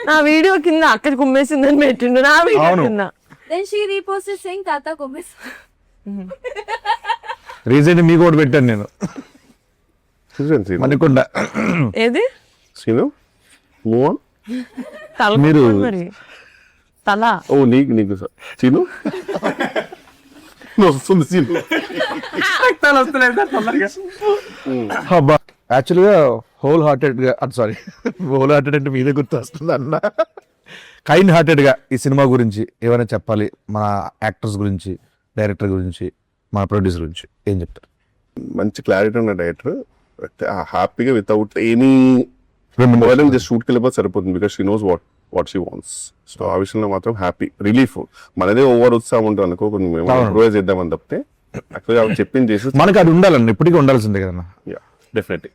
నా వీడియో కింద అక్కడ కుమ్మేసిందని పెట్టిండు, నా వీడియో కింద. Then she reposted saying Tata Kumis. Recent మీకు ఒకటి పెట్టాను నేను మనకుండ. ఏది సీను మూవ్ ఆన్. తల మీరు మరి తల. ఓ నీకు సీను వస్తుంది సీను. యాక్చువల్ గా హోల్ హార్టెడ్ గా అంటే మీదే గుర్తు వస్తుంది అన్న. కైండ్ హార్టెడ్ గా ఈ సినిమా గురించి ఏమైనా చెప్పాలి, మన యాక్టర్స్ గురించి, డైరెక్టర్ గురించి, మన ప్రొడ్యూసర్ గురించి ఏం చెప్తారు? మంచి క్లారిటీ ఉన్న డైరెక్టర్, హ్యాపీగా వితౌట్ ఎనీ జస్ట్ షూట్కి వెళ్ళిపోతే సరిపోతుంది. Because she knows what she wants. So ఆ విషయంలో మాత్రం హ్యాపీ, రిలీఫ్. మనదే ఓవర్ ఉత్సాహం ఉంటుంది అనుకో, కొంచెం ఇంప్రూవైజ్ చేద్దామని తప్పితే యాక్చువల్గా చెప్పింది చేసి మనకి అది ఉండాలండి, ఇప్పటికీ ఉండాల్సిందే కదన్నా. డెఫినెట్లీ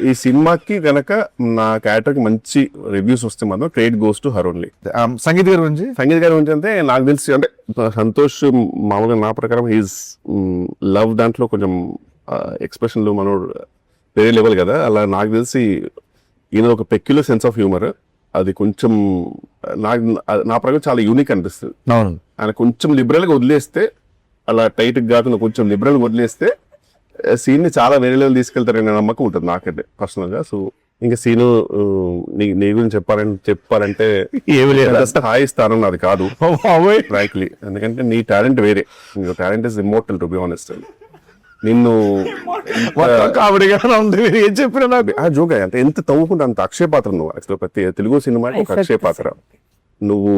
ఈ సినిమాకి గనక నా క్యారెక్టర్ కి మంచి రివ్యూస్ వస్తే మాత్రం credit goes to her only. Sangeet గారి గురించి అంటే నాకు తెలిసి అంటే సంతోష్ మామూలుగా నా ప్రకారం హీస్ లవ్ దాంట్లో కొంచెం ఎక్స్ప్రెషన్లు మనోడు వేరే లెవెల్ కదా. అలా నాకు తెలిసి ఈయన ఒక పెక్యులర్ సెన్స్ ఆఫ్ హ్యూమర్, అది కొంచెం నా ప్రకారం చాలా యూనిక్ అనిపిస్తుంది. ఆయన కొంచెం లిబరల్ గా వదిలేస్తే, అలా టైట్ కాకుండా కొంచెం లిబరల్ గా వదిలేస్తే సీన్ ని చాలా వేరే లెవెల్ తీసుకెళ్తారనే నమ్మకం ఉంటుంది నాకైతే పర్సనల్ గా. సో ఇంకా సీను నీ గురించి చెప్పాలంటే హాయి స్థానం నాది కాదు ఫ్రాంక్లీ, ఎందుకంటే నీ టాలెంట్ వేరే. Talent is immortal to be honest. నిన్ను ఏం చెప్పినా నాకు జోగా అంటే ఎంత తవ్వుకుంటే అంత అక్షయ పాత్ర నువ్వు. యాక్చువల్ ప్రతి తెలుగు సినిమాకి ఒక అక్షయ పాత్ర నువ్వు.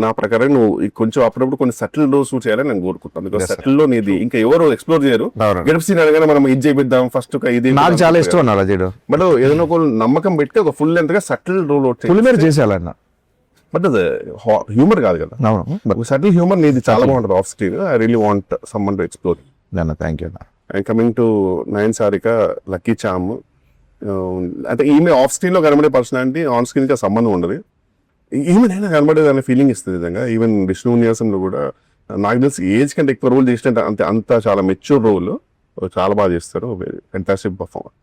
నా ప్రకారం నువ్వు కొంచెం అప్పుడప్పుడు కొన్ని సటిల్ లో షూట్ చేయాలని నేను కోరుకుంటాను. బికాస్ సటిల్ లో నీది ఇంకా ఎవరు ఎక్స్ప్లోర్ చేయరు. గెటప్ సీన్ అనగానే మనం ఇది చేపిద్దాం ఫస్ట్ ఇది నాకు చాలా ఇష్టం అలా చేయడం. బట్ ఏదైనా ఒక నమ్మకం పెట్టి ఒక ఫుల్ లెంత్ గా సటిల్ రోల్ ఫుల్ మీద చేసేయాలన్న. బట్ అది హ్యూమర్ కాదు కదా. సటిల్ హ్యూమర్ నీది చాలా బాగుంటుంది off screen. I really want someone to explore. Thank you. And coming to Nayan Sarika, lucky charm, అంటే ఈమె ఆఫ్ స్క్రీన్ లో కనబడే పర్సనాలిటీ ఆన్ స్క్రీన్ కి సంబంధం ఉండదు. ఈమెనైనా కనబడేది అనే ఫీలింగ్ ఇస్తుంది నిజంగా. ఈవెన్ విష్ణు విన్యాసంలో కూడా నాకు తెలిసి ఏజ్ కంటే ఎక్కువ రోల్ చేసినట్టు అంత చాలా మెచ్యూర్ రోల్, చాలా బాగా చేస్తారు, ఫెంటాస్టిక్ పర్ఫార్మర్.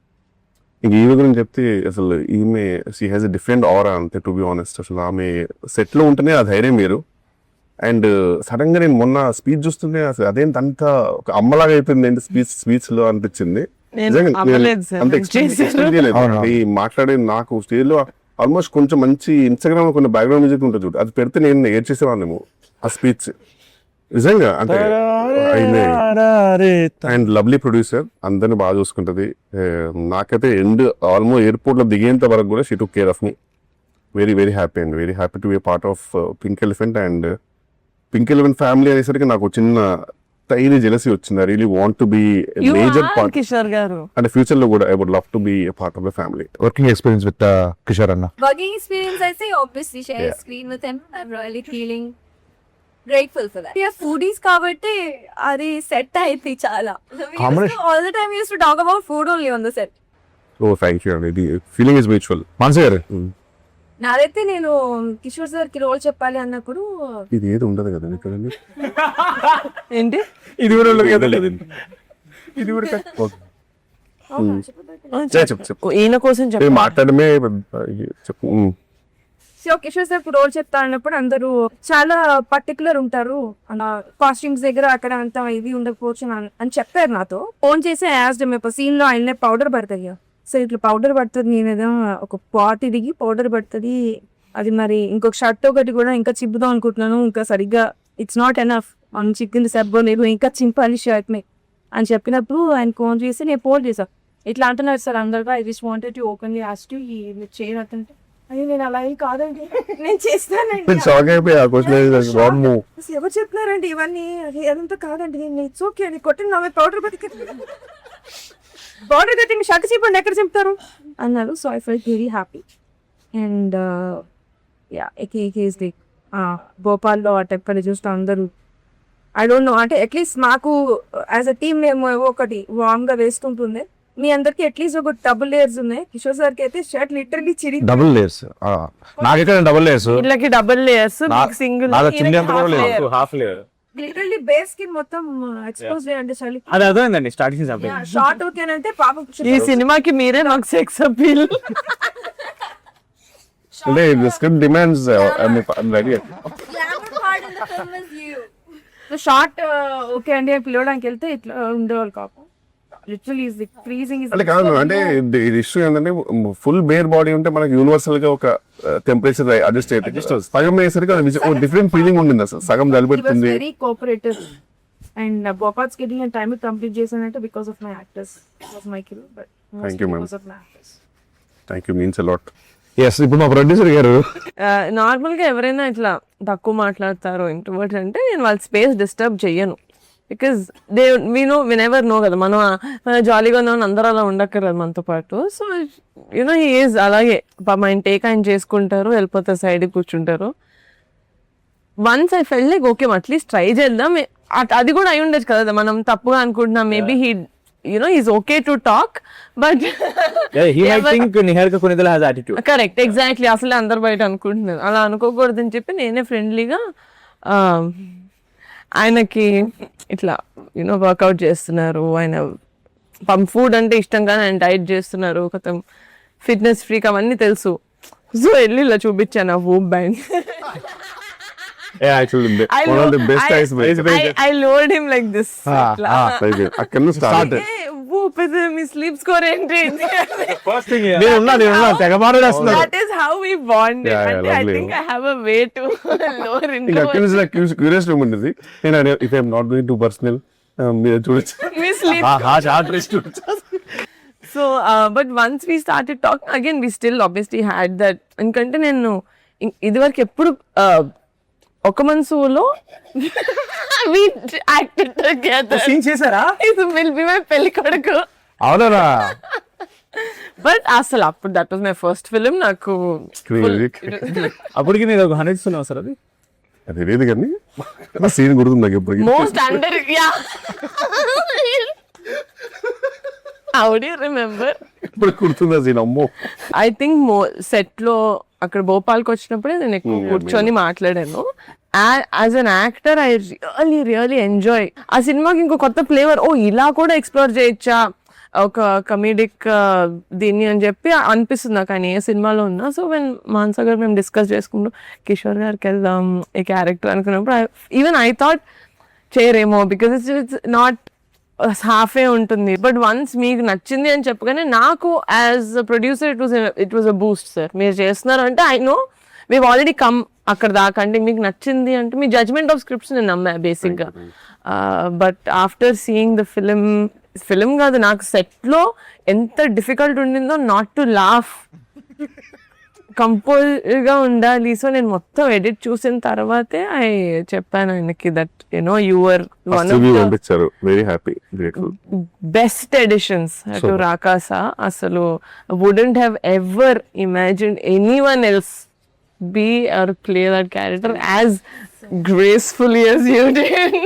ఇంక ఈమె గురించి చెప్తే అసలు ఈమె షీ హ్యాస్ ఎ డిఫరెంట్ ఆరా అంతే, టు బి ఆనెస్ట్. అసలు ఆమె సెట్ లో ఉంటేనే ఆ ధైర్యం మీరు. అండ్ సడన్ గా నేను మొన్న స్పీచ్ చూస్తుంటే అసలు అదేంటి అంత ఒక అమ్మలాగా అయిపోయింది ఏంటి స్పీచ్ లో అనిపించింది. నిజంగా అంత ఎక్స్పెక్ట్ చేయలేదు. ఈ మాట్లాడే నాకు స్టేజ్ లో ఆల్మోస్ట్ కొంచెం మంచి ఇన్స్టాగ్రామ్ లో కొన్ని బ్యాక్గ్రౌండ్ మ్యూజిక్ ఉంటుంది చూడు, అది పెడితే నేను ఏడ్చేసేవాళ్ళేమో ఆ స్పీచ్. నిజంగా అంటే అండ్ లవ్లీ ప్రొడ్యూసర్, అందరిని బాగా చూసుకుంటది. నాకైతే ఆల్మోస్ట్ ఎయిర్పోర్ట్ లో దిగేంత వరకు కూడా she took care of me. Very very happy and very happy to be part of Pink Elephant. And Pink Elephant family అనేసరికి నాకు చిన్న టైనీ జెలసీ వచ్చింది. I really want to be major part Kishore garu. And future లో కూడా I would love to be part of the family. Working experience with Kishore అన్న. Working experience, I say obviously share screen with him. I'm really feeling grateful for that. We are foodies కాబట్టి అది set అయింది చాలా. All the time we used to talk about food only on the set. Oh thank you అండి, feeling is mutual. మనసు గారు నాదైతే నేను Kishore sir కి రోల్ చెప్పాలి అన్నప్పుడు ఇది ఏది ఉండదు కదా ఇక్కడ. ఏంటి ఇది కూడా చెప్పు ఈయన కోసం చెప్పాలి. మాట్లాడమే చెప్పు. సో కిషోర్ సార్ కి రోల్ చెప్తా అన్నప్పుడు అందరూ చాలా పర్టికులర్ ఉంటారు, కాస్ట్యూమ్స్ దగ్గర అక్కడ అంత ఇది ఉండకపోవచ్చు అని చెప్పారు నాతో. ఫోన్ చేసి యాజ్డ్ మేము సీన్ లో ఆయన పౌడర్ పడుతుంది, సో ఇట్లా పౌడర్ పడుతుంది, నేనేదో ఒక పాట్ దిగి పౌడర్ పడుతుంది, అది మరి ఇంకొక షర్ట్ ఒకటి కూడా ఇంకా చిప్పుదాం అనుకుంటున్నాను, ఇంకా సరిగ్గా ఇట్స్ నాట్ ఎనఫ్, మనం చిక్కింది సబ్బో నేను ఇంకా చింపాలి షర్ట్ మే అని చెప్పినప్పుడు ఆయన ఫోన్ చేసి నేను ఫోన్ చేశాను. ఇట్లా అంటున్నారు సార్ అందరుగా, I just wanted to openly ask you ఈ చేయనట్టుంటే అయ్యో నేను అలా ఏం కాదండి నేను చేస్తానండి. ఎవరు చెప్తున్నారండి ఇవన్నీ, అది అదంతా కాదండి, నేను ఇట్స్ ఓకే అని కొట్టిన నా పౌడర్ బతికి పౌడర్ కట్టి షర్ట్ చెప్పండి ఎక్కడ చెప్తారు అన్నారు. So I felt very happy. And yeah is the భోపాల్లో ఆ టెంపర్ చూస్తే అందరూ ఐ డోంట్ నో, అంటే అట్లీస్ట్ మాకు యాజ్ అ టీమ్ మేము ఒకటి వార్మ్ గా వేస్తుంటుంది, మీ అందరికి అట్లీస్ట్ ఒక డబుల్ లేయర్స్ ఉన్నాయి. కిషోర్ సార్ కి అయితే షర్ట్ లిటరల్లీ చిరి డబుల్ లేయర్స్, నాకైతే డబుల్ లేయర్స్, వీళ్ళకి double layers, single half layer literally base కి మొత్తం ఎక్స్పోజ్ చేయండి చలి. అది అర్థమైందండి స్టార్టింగ్ షార్ట్ ఓకేనంటే పాపం ఈ సినిమాకి మీరే నాకు సెక్స్ అపీల్. అంటే script demands ready. Glamour part in the film is you. Short okay అండి అని పిలవడానికి వెళ్తే ఇట్లా ఉండేవాళ్ళు కాపు. Literally is the freezing is అంటే కాదు, అంటే ఇది ఇష్యూ ఏంటంటే ఫుల్ బేర్ బాడీ ఉంటే మనకి యూనివర్సల్ గా ఒక టెంపరేచర్ అడ్జస్ట్ అయితే సగం అయ్యేసరికి డిఫరెంట్ ఫీలింగ్ ఉండింది. అసలు సగం జలిపెడుతుంది. Very cooperative and Bhopal schedule and time complete చేశానంటే because of my actors, was my kill, but Thank you, ma'am. Because of my actors. Thank you, means a lot. Yes. ఇప్పుడు మా ప్రొడ్యూసర్ గారు normal గా ఎవరైనా ఇట్లా తక్కువ మాట్లాడతారో ఇంట్రోవర్ట్ అంటే నేను వాళ్ళ స్పేస్ డిస్టర్బ్ చెయ్యను, బికాస్ నెవర్ నో కదా, మనం జాలీగా ఉన్నామని అందరూ అలా ఉండక్కర్లేదు మనతో పాటు. సో యూనో హీ ఈజ్ అలాగే ఆయన టేక్ ఆయన చేసుకుంటారు, వెళ్ళిపోతారు, సైడ్ కూర్చుంటారు. Once I felt like okay at least try చేద్దాం, అది కూడా అయి ఉండొచ్చు కదా, మనం తప్పుగా అనుకుంటున్నాం, maybe he he's okay to talk, but he might think Niharika Kunidala has attitude. Correct, exactly. అసలు అందరు బయట అనుకుంటున్నారు, అలా అనుకోకూడదని చెప్పి నేనే ఫ్రెండ్లీగా ఆయనకి ఇట్లా వర్కౌట్ చేస్తున్నారు, ఆయన ఫుడ్ అంటే ఇష్టం కానీ ఆయన డైట్ చేస్తున్నారు, కొత్త ఫిట్నెస్ ఫ్రీక్ అవన్నీ తెలుసు. సో వెళ్ళి ఇలా చూపించాను ఆ VOOC band. Yeah, actually, one of the best eyes. I lowered him like this. అక్కడ start. Whoop is me sleep score ఏంటి? First thing, నేను తెగ మాట్లాడేస్తున్నా. That is how we bonded. Yeah, I think I have a way to lower into. అక్కడ నుంచి నాకు curious ఉండేది. నేను if I am not going too personal, మీరు చూడొచ్చు. We sleep. So, but once we started talking again, we still obviously had that. ఎందుకంటే నేను ఇదివరకు ఎప్పుడు ఒక మనసులో we acted together. సీన్ చేశారా? It will be my పెళ్లి కొడుకు. అవునా? బట్ అసలు అప్పుడు that was my first film. నాకు అప్పటికి నేను 100 ఇస్తున్నావు సార్. అది తెలియదు కానీ సీన్ గుర్తుంది నాకు ఎప్పటికీ. Most under how do you remember? ఇప్పుడు గుర్తుంది సీన్. అమ్మో, ఐ థింక్ సెట్ లో అక్కడ భోపాల్కి వచ్చినప్పుడే నేను ఎక్కువ కూర్చొని మాట్లాడాను. As an actor I really enjoy ఆ సినిమాకి ఇంకో కొత్త ఫ్లేవర్, ఓ ఇలా కూడా ఎక్స్ప్లోర్ చేయొచ్చా ఒక కమీడిక్ దీన్ని అని చెప్పి అనిపిస్తుంది నాకు ఆయన ఏ సినిమాలో ఉన్నా. సో వెన్ మాన్సా గారు మేము డిస్కస్ చేసుకుంటూ కిషోర్ గారికి వెళ్దాం ఈ క్యారెక్టర్ అనుకున్నప్పుడు ఈవెన్ ఐ థాట్ చేయరేమో బికాస్ ఇట్స్ నాట్ హాఫే ఉంటుంది. బట్ వన్స్ మీకు నచ్చింది అని చెప్పగానే నాకు as a producer it was a boost. Sir మీరు చేస్తున్నారు అంటే I know we've already come అక్కడ దాకా, అంటే మీకు నచ్చింది అంటే మీ జడ్జ్మెంట్ ఆఫ్ స్క్రిప్ట్స్ నేను నమ్మా బేసిక్గా. But after seeing the film కాదు నాకు సెట్లో ఎంత డిఫికల్ట్ ఉండిందో నాట్ టు లాఫ్, కంపోజ్గా ఉండాలి. సో నేను మొత్తం ఎడిట్ చూసిన తర్వాతే ఐ చెప్పాను ఆయనకి that you know your one of the పంపించారు, very happy, grateful. Best editions to రాకాసా. అసలు wouldn't have ever imagined anyone else be or play that character as gracefully as you did.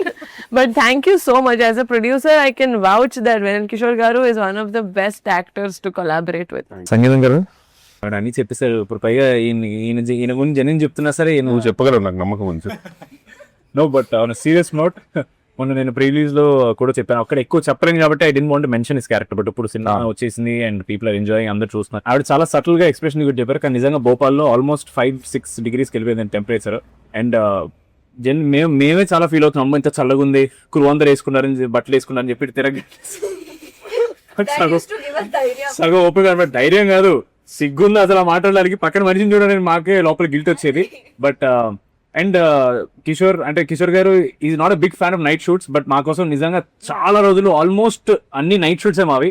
But thank you so much. As a producer, I can vouch that Venan Kishore Garu is one of the best actors to collaborate with. సంగీతం గారు వాడు అన్ని చెప్పేశారు. ఇప్పుడు పైగా ఈయన గురించి జనం చెప్తున్నా సరే నువ్వు చెప్పగలవు, నాకు నమ్మకం ఉంది. No but on serious note మొన్న నేను ప్రీలీజ్ లో కూడా చెప్పాను, అక్కడ ఎక్కువ చెప్పలేను కాబట్టి I don't want mention his character. But ఇప్పుడు సినిమా వచ్చేసింది అండ్ పీపుల్ ఆర్ ఎంజాయింగ్, అందరూ చూస్తున్నారు. ఆవిడ చాలా సటిల్ గా ఎక్స్ప్రెషన్ కూడా చెప్పారు, కానీ నిజంగా భోపాల్లో ఆల్మోస్ట్ 5-6 degrees వెళ్ళిపోయింది టెంపరేచర్. అండ్ మేమే చాలా ఫీల్ అవుతున్నాం, అమ్మ ఇంత చల్లగా ఉంది, అందరు వేసుకున్నారని బట్టలు వేసుకున్నారని చెప్పి తిరగ సగం ఓపిక అనమాట. ధైర్యం కాదు, సిగ్గుంది అసలు ఆ మాట్లాడడానికి. పక్కన మనిషిని చూడడానికి మాకే లోపల గిల్ట్ వచ్చేది. But and Kishore garu is not a big fan of night shoots, but మా కోసం నిజంగా చాలా రోజులు ఆల్మోస్ట్ అన్ని నైట్ షూట్స్ మావి.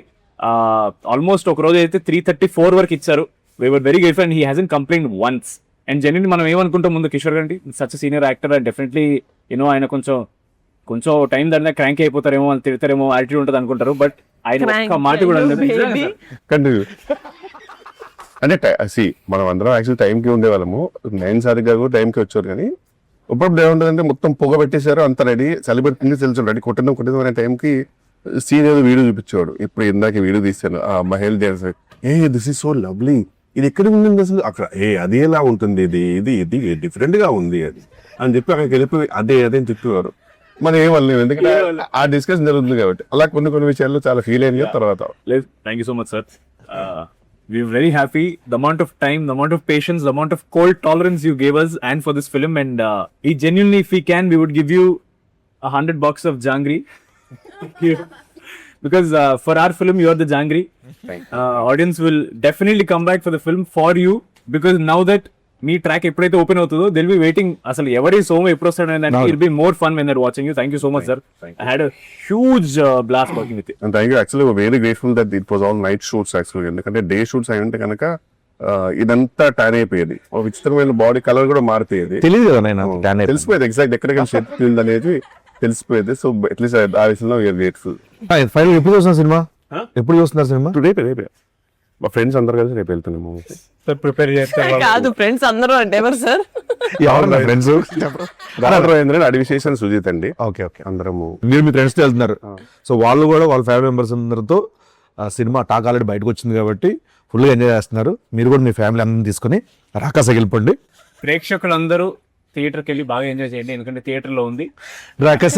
ఆల్మోస్ట్ ఒక రోజు అయితే 3:34 వరకు ఇచ్చారు. We were very grateful and he hasn't complaint once. And genuinely మనం ఏమనుకుంటాం ముందు కిషోర్ గారి such senior actor and definitely you know ఆయన కొంచెం టైం దాని క్రాంక్ అయిపోతారేమో, అని తిడతారేమో, యాటిట్యూడ్ ఉంటుంది అనుకుంటారు. బట్ ఆయన ఒక్క మాట కూడా కంటిన్యూ అంటే మనం అందరం యాక్చువల్ టైంకి ఉండేవాళ్ళము. 9 సార్లు గారు టైంకి వచ్చారు, కానీ ఇప్పుడు ఏముంటుందంటే మొత్తం పొగ పెట్టేశారు, అంత రెడీ, చలి పెడుతుంది, తెలుసు రెడీ, కొట్టిన అనే టైంకి సీన్ ఏదో వీడియో చూపించేవాడు. ఇప్పుడు ఇందాక వీడియో తీశాను, మహేల్ dance, this is so lovely, ఇది ఎక్కడ ఉంది అసలు, అక్కడ అది ఎలా ఉంటుంది, ఇది డిఫరెంట్ గా ఉంది అది అని చెప్పి అక్కడికి వెళ్ళిపోయి అదే అని చెప్పేవారు. మనం ఏమనలేము, ఎందుకంటే ఆ డిస్కషన్ జరుగుతుంది కాబట్టి. అలా కొన్ని విషయాల్లో చాలా ఫీల్ అయింది తర్వాత. Thank you so much sir. We're very happy. The amount of time, the amount of patience, the amount of cold tolerance you gave us and for this film. And we genuinely, if we can, we would give you $100 of jangri. Because for our film, you are the jangri. Audience will definitely come back for the film for you. Because now that me track ఎప్పుడైతే open అవుతుందో Dil be waiting, అసలు ఎవరి సోమ ఎప్పుడు వస్తాడు అంటే it be more fun when they're watching you. Thank you so much sir. I had a huge blast working with you. And thank you. Actually very grateful that it was all night shoots యాక్చువల్గా. ఎందుకంటే day shoots అయి ఉంటే కనుక ఇదంతా tan అయిపోయేది, విచిత్రమైన body colour కూడా మారిపోయేది, తెలియదు కదా నేను తెలిసిపోయేది ఎగ్జాక్ట్ ఎక్కడికైనా షేప్ ఫీల్డ్ అనేది తెలిసిపోయేది. సో అట్లీస్ట్ ఆ విషయంలో వీఆర్ గ్రేట్ఫుల్. ఫైనల్ ఎప్పుడు చూస్తున్నారు సినిమా? ఎప్పుడు చూస్తున్నారు సినిమా? రేపే మా ఫ్రెండ్స్ అందరు కలిసి రేపు వెళ్తున్నాము. ప్రిపేర్ కాదు ఫ్రెండ్స్ అందరూ అంటే ఎవరు సార్? ఫ్రెండ్స్ అడివిశేషన్ సుజిత్ అండి. ఓకే అందరము మీరు మీ ఫ్రెండ్స్ వెళ్తున్నారు. సో వాళ్ళు కూడా వాళ్ళ ఫ్యామిలీ మెంబర్స్ అందరితో సినిమా టాక్ ఆల్రెడీ బయటకు వచ్చింది కాబట్టి ఫుల్గా ఎంజాయ్ చేస్తున్నారు. మీరు కూడా మీ ఫ్యామిలీ అందరిని తీసుకుని రాకాసకి వెళ్ళిపోండి. ప్రేక్షకులందరూ థియేటర్కి వెళ్ళి బాగా ఎంజాయ్ చేయండి, ఎందుకంటే థియేటర్లో ఉంది రాకాస.